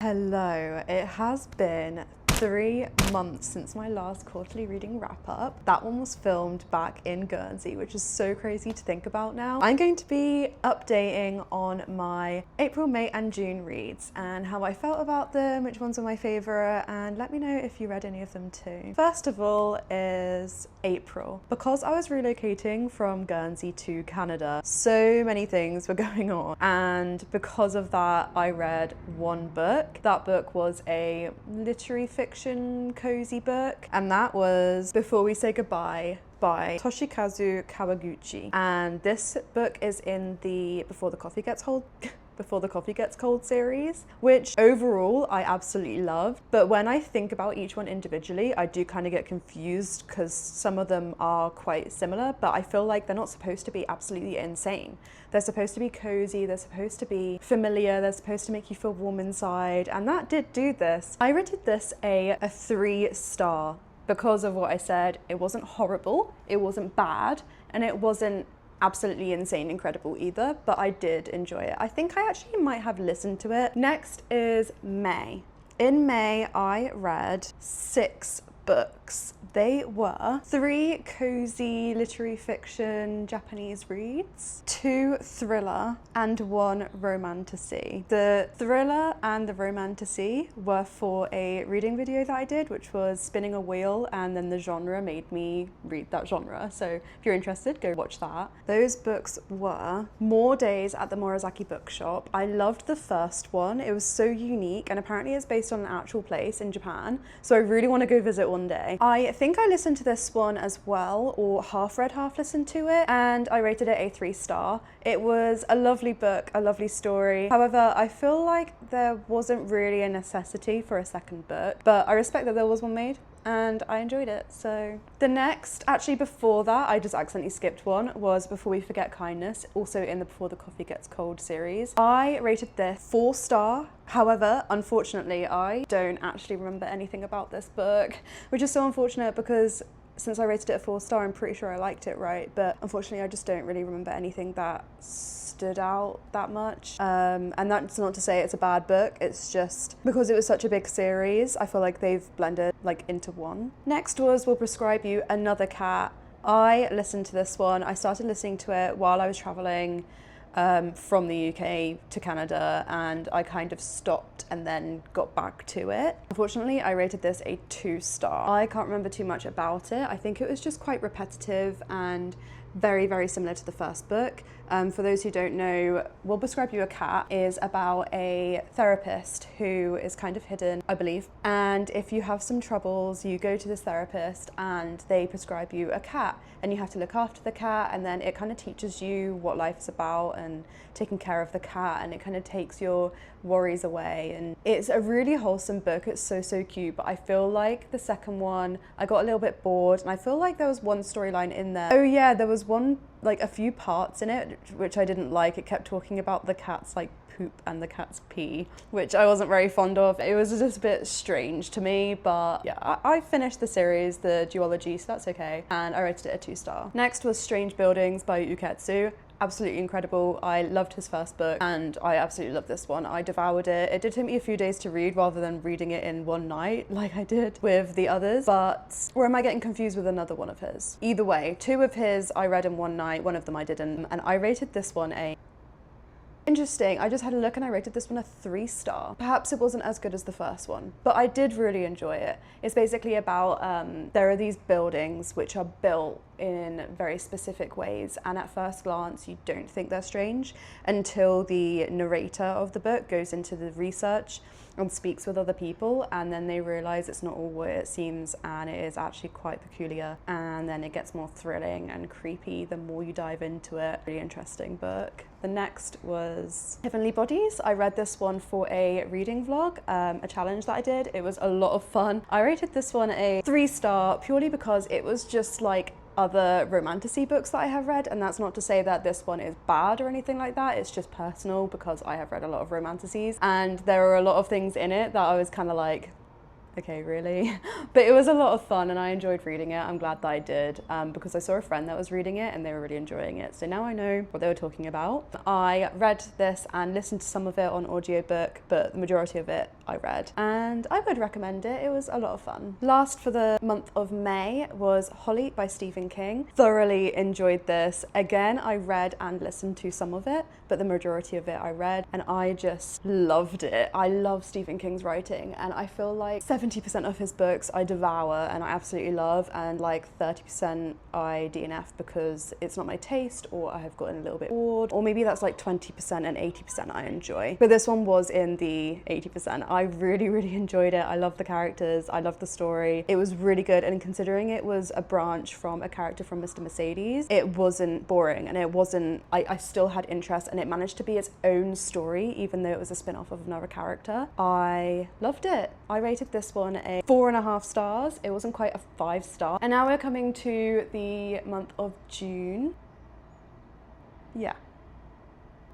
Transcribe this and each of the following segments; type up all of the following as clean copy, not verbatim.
Hello, it has been 3 months since my last quarterly reading wrap up. That one was filmed back in Guernsey, which is so crazy to think about now. I'm going to be updating on my April, May and June reads and how I felt about them, which ones were my favourite, and let me know if you read any of them too. First of all is April. Because I was relocating from Guernsey to Canada, so many things were going on, and because of that I read one book. That book was a literary fiction cozy book, and that was Before We Say Goodbye by Toshikazu Kawaguchi. And this book is in the Before the Coffee Gets Cold series, which overall I absolutely love. But when I think about each one individually, I do kind of get confused because some of them are quite similar, but I feel like they're not supposed to be absolutely insane. They're supposed to be cozy, they're supposed to be familiar, they're supposed to make you feel warm inside, and that did do this. I rated this a 3-star because of what I said. It wasn't horrible, it wasn't bad, and it wasn't absolutely insane incredible either, but I did enjoy it. I think I actually might have listened to it. Next is May. In May I read 6 books. They were 3 cozy literary fiction Japanese reads, 2 thriller and 1 romantasy. The thriller and the romantasy were for a reading video that I did, which was spinning a wheel, and then the genre made me read that genre. So if you're interested, go watch that. Those books were More Days at the Morizaki Bookshop. I loved the first one. It was so unique, and apparently it's based on an actual place in Japan. So I really want to go visit one day. I think I listened to this one as well, or half read, half listened to it, and I rated it a 3-star. It was a lovely book, a lovely story. However, I feel like there wasn't really a necessity for a second book, but I respect that there was one made, and I enjoyed it. So the next, actually before that, I just accidentally skipped one, was Before We Forget Kindness, also in the Before the Coffee Gets Cold series. I rated this 4-star. However, unfortunately, I don't actually remember anything about this book, which is so unfortunate because since I rated it a 4-star, I'm pretty sure I liked it, right? But unfortunately, I just don't really remember anything that stood out that much. And that's not to say it's a bad book, it's just because it was such a big series, I feel like they've blended like into one. Next was Will Prescribe You Another Cat. I listened to this one. I started listening to it while I was traveling from the UK to Canada, and I kind of stopped and then got back to it. Unfortunately, I rated this a 2-star. I can't remember too much about it. I think it was just quite repetitive and very, very similar to the first book. For those who don't know, Will Prescribe You a Cat is about a therapist who is kind of hidden, I believe. And if you have some troubles, you go to this therapist and they prescribe you a cat, and you have to look after the cat, and then it kind of teaches you what life is about and taking care of the cat, and it kind of takes your worries away. And it's a really wholesome book. It's so, so cute, but I feel like the second one, I got a little bit bored, and I feel like there was one storyline in there. Oh yeah, there was one, like a few parts in it which I didn't like. It kept talking about the cat's like poop and the cat's pee, which I wasn't very fond of. It was just a bit strange to me, but yeah, I finished the series, the duology, so that's okay, and I rated it a 2-star. Next was Strange Buildings by Uketsu. Absolutely incredible. I loved his first book and I absolutely loved this one. I devoured it. It did take me a few days to read rather than reading it in one night like I did with the others, or am I getting confused with another one of his? Either way, 2 of his I read in one night, one of them I didn't, and I rated this one a interesting. I just had a look and I rated this one a 3-star. Perhaps it wasn't as good as the first one, but I did really enjoy it. It's basically about, there are these buildings which are built in very specific ways, and at first glance you don't think they're strange until the narrator of the book goes into the research and speaks with other people, and then they realize it's not all what it seems, and it is actually quite peculiar, and then it gets more thrilling and creepy the more you dive into it. Really interesting book. The next was Heavenly Bodies. I read this one for a reading vlog, a challenge that I did. It was a lot of fun. I rated this one a 3-star purely because it was just like other romantasy books that I have read, and that's not to say that this one is bad or anything like that. It's just personal because I have read a lot of romantasies, and there are a lot of things in it that I was kind of like, okay, really? But it was a lot of fun and I enjoyed reading it. I'm glad that I did because I saw a friend that was reading it and they were really enjoying it. So now I know what they were talking about. I read this and listened to some of it on audiobook, but the majority of it I read. And I would recommend it. It was a lot of fun. Last for the month of May was Holly by Stephen King. Thoroughly enjoyed this. Again, I read and listened to some of it, but the majority of it I read and I just loved it. I love Stephen King's writing and I feel like 70% of his books I devour and I absolutely love, and like 30% I DNF because it's not my taste or I have gotten a little bit bored, or maybe that's like 20% and 80% I enjoy. But this one was in the 80%. I really enjoyed it. I love the characters, I love the story. It was really good, and considering it was a branch from a character from Mr. Mercedes, it wasn't boring and it wasn't, I still had interest and it managed to be its own story even though it was a spin-off of another character. I loved it. I rated this one a 4.5 stars. It wasn't quite a 5-star. And now we're coming to the month of June. Yeah.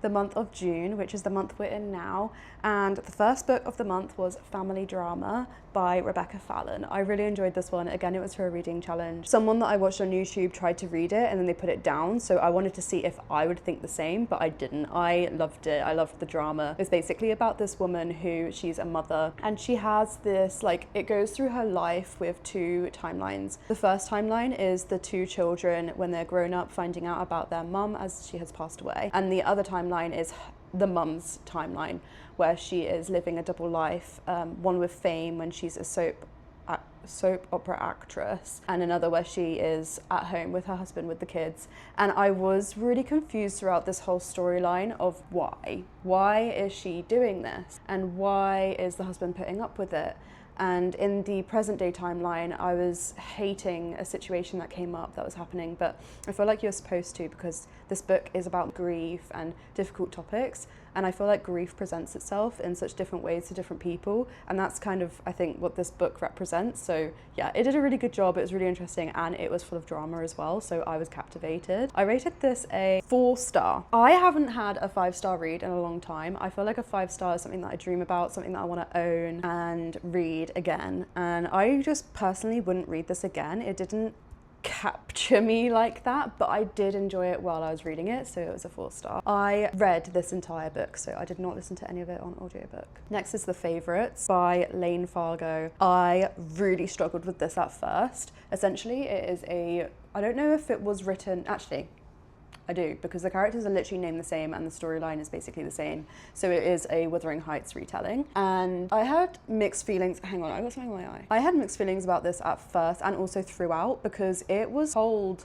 The month of June, which is the month we're in now, and the first book of the month was Family Drama by Rebecca Fallon. I really enjoyed this one. Again, it was for a reading challenge. Someone that I watched on YouTube tried to read it and then they put it down, so I wanted to see if I would think the same, but I didn't. I loved it. I loved the drama. It's basically about this woman who, she's a mother, and she has this, like, it goes through her life with 2 timelines. The first timeline is the 2 children when they're grown up finding out about their mum as she has passed away, and the other timeline is the mum's timeline where she is living a double life, one with fame when she's a soap opera actress, and another where she is at home with her husband with the kids. And I was really confused throughout this whole storyline of why is she doing this and why is the husband putting up with it. And in the present day timeline, I was hating a situation that came up that was happening, but I feel like you're supposed to, because this book is about grief and difficult topics, and I feel like grief presents itself in such different ways to different people, and that's kind of, I think, what this book represents. So yeah, it did a really good job. It was really interesting and it was full of drama as well, so I was captivated. I rated this a 4-star. I haven't had a 5-star read in a long time. I feel like a 5-star is something that I dream about, something that I want to own and read again, and I just personally wouldn't read this again. It didn't capture me like that, but I did enjoy it while I was reading it, so it was a 4-star. I read this entire book, so I did not listen to any of it on audiobook. Next is The Favourites by Lane Fargo. I really struggled with this at first. Essentially, it is I don't know if it was written, actually, I do, because the characters are literally named the same and the storyline is basically the same. So it is a Wuthering Heights retelling. And I had mixed feelings. Hang on, I got something in my eye. I had mixed feelings about this at first and also throughout, because it was told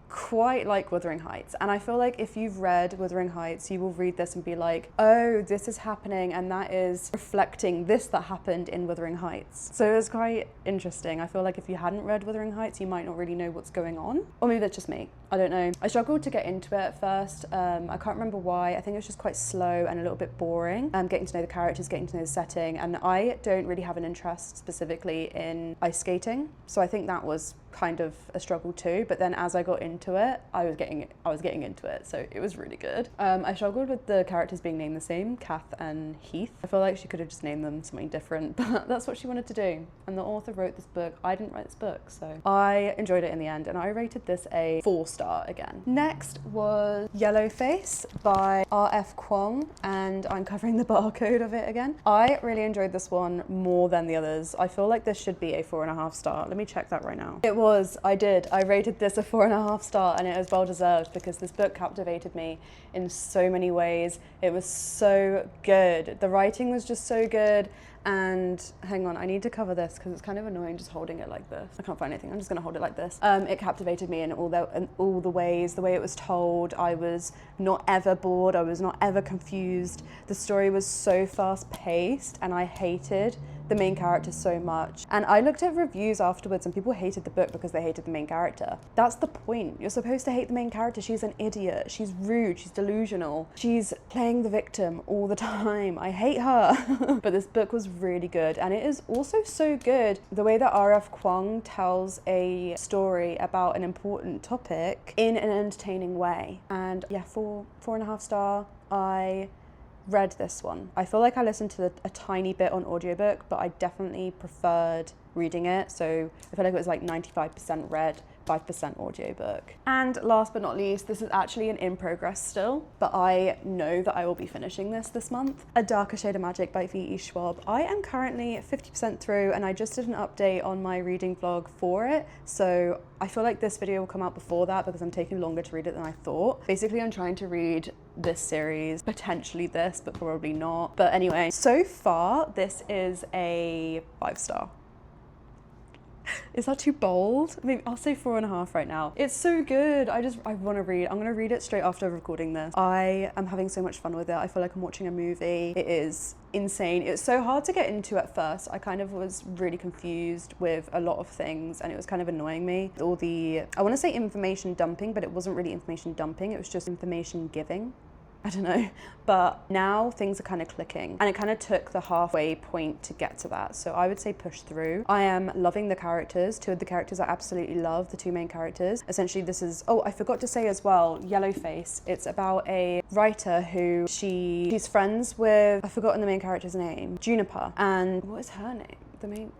quite like Wuthering Heights, and I feel like if you've read Wuthering Heights, you will read this and be like, oh, this is happening and that is reflecting this that happened in Wuthering Heights. So it was quite interesting. I feel like if you hadn't read Wuthering Heights, you might not really know what's going on, or maybe that's just me, I don't know. I struggled to get into it at first. I can't remember why. I think it was just quite slow and a little bit boring. Getting to know the characters, getting to know the setting, and I don't really have an interest specifically in ice skating, so I think that was kind of a struggle too. But then as I got into it, I was getting into it, so it was really good. I struggled with the characters being named the same, Kath and Heath. I feel like she could have just named them something different, but that's what she wanted to do, and the author wrote this book. I didn't write this book, so I enjoyed it in the end, and I rated this a 4-star again. Next was Yellowface by R.F. Kuang, and I'm covering the barcode of it again. I really enjoyed this one more than the others. I feel like this should be a 4.5 star. Let me check that right now. I rated this a 4.5 star, and it was well deserved, because this book captivated me in so many ways. It was so good. The writing was just so good. And hang on, I need to cover this because it's kind of annoying just holding it like this. I can't find anything, I'm just gonna hold it like this. It captivated me in all the ways. The way it was told, I was not ever bored, I was not ever confused. The story was so fast paced, and I hated the main character so much. And I looked at reviews afterwards and people hated the book because they hated the main character. That's the point. You're supposed to hate the main character. She's an idiot. She's rude. She's delusional. She's playing the victim all the time. I hate her. But this book was really good, and it is also so good the way that R.F. Kuang tells a story about an important topic in an entertaining way. And yeah, 4.5 star. I read this one. I feel like I listened to a tiny bit on audiobook, but I definitely preferred reading it. So I feel like it was like 95% read, 5% audiobook. And last but not least, this is actually an in progress still, but I know that I will be finishing this month. A Darker Shade of Magic by V.E. Schwab. I am currently 50% through, and I just did an update on my reading vlog for it. So I feel like this video will come out before that because I'm taking longer to read it than I thought. Basically, I'm trying to read this series, potentially this, but probably not. But anyway, so far, this is a 5-star. Is that too bold? Maybe I'll say 4.5 right now. It's so good. I want to read. I'm going to read it straight after recording this. I am having so much fun with it. I feel like I'm watching a movie. It is insane. It's so hard to get into at first. I kind of was really confused with a lot of things, and it was kind of annoying me. All the, I want to say information dumping, but it wasn't really information dumping. It was just information giving. I don't know, but now things are kind of clicking, and it kind of took the halfway point to get to that. So I would say push through. I am loving the characters. 2 of the characters I absolutely love, the 2 main characters. Essentially this is, oh, I forgot to say as well, Yellowface. It's about a writer who she's friends with, I've forgotten the main character's name, Juniper. And what is her name?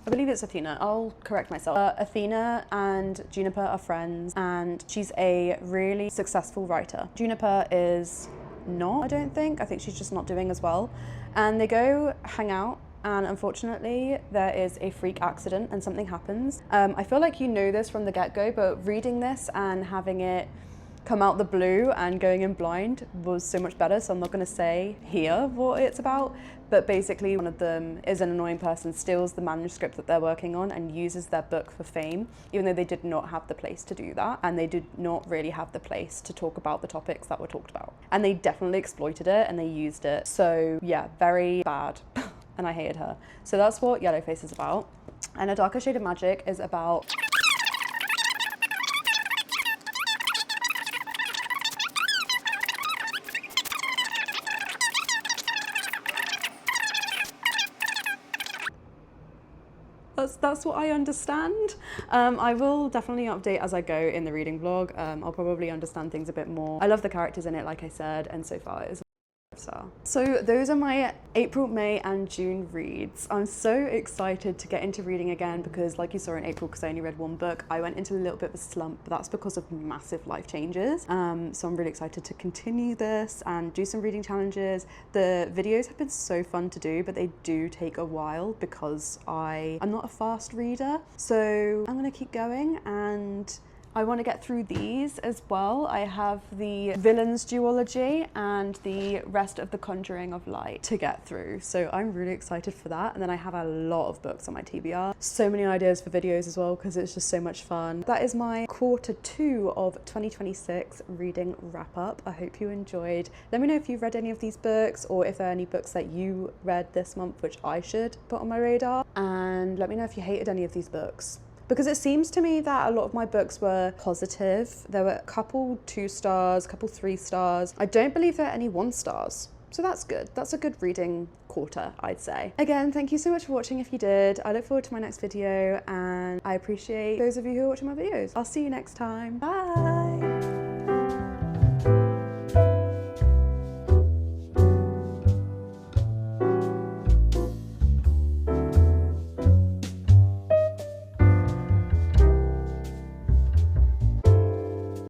I believe it's Athena. I'll correct myself. Athena and Juniper are friends, and she's a really successful writer. Juniper is not, I don't think. I think she's just not doing as well. And they go hang out, and unfortunately there is a freak accident and something happens. I feel like you know this from the get-go, but reading this and having it come out the blue and going in blind was so much better, so I'm not going to say here what it's about. But basically one of them is an annoying person, steals the manuscript that they're working on and uses their book for fame, even though they did not have the place to do that, and they did not really have the place to talk about the topics that were talked about. And they definitely exploited it and they used it. So yeah, very bad. And I hated her. So that's what Yellowface is about. And A Darker Shade of Magic is about that's what I understand. I will definitely update as I go in the reading vlog. I'll probably understand things a bit more. I love the characters in it, like I said, and so far it's a 5-star. So those are my April, May and June reads. I'm so excited to get into reading again because, like you saw in April, because I only read 1 book, I went into a little bit of a slump, but that's because of massive life changes. So I'm really excited to continue this and do some reading challenges. The videos have been so fun to do, but they do take a while because I'm not a fast reader. So I'm gonna keep going, and I want to get through these as well. I have the Villains duology and the rest of the Conjuring of Light to get through. So I'm really excited for that. And then I have a lot of books on my TBR. So many ideas for videos as well because it's just so much fun. That is my Q2 of 2026 reading wrap up. I hope you enjoyed. Let me know if you've read any of these books or if there are any books that you read this month which I should put on my radar. And let me know if you hated any of these books. Because it seems to me that a lot of my books were positive. There were a couple 2 stars, a couple 3 stars. I don't believe there are any 1 stars. So that's good. That's a good reading quarter, I'd say. Again, thank you so much for watching if you did. I look forward to my next video, and I appreciate those of you who are watching my videos. I'll see you next time. Bye.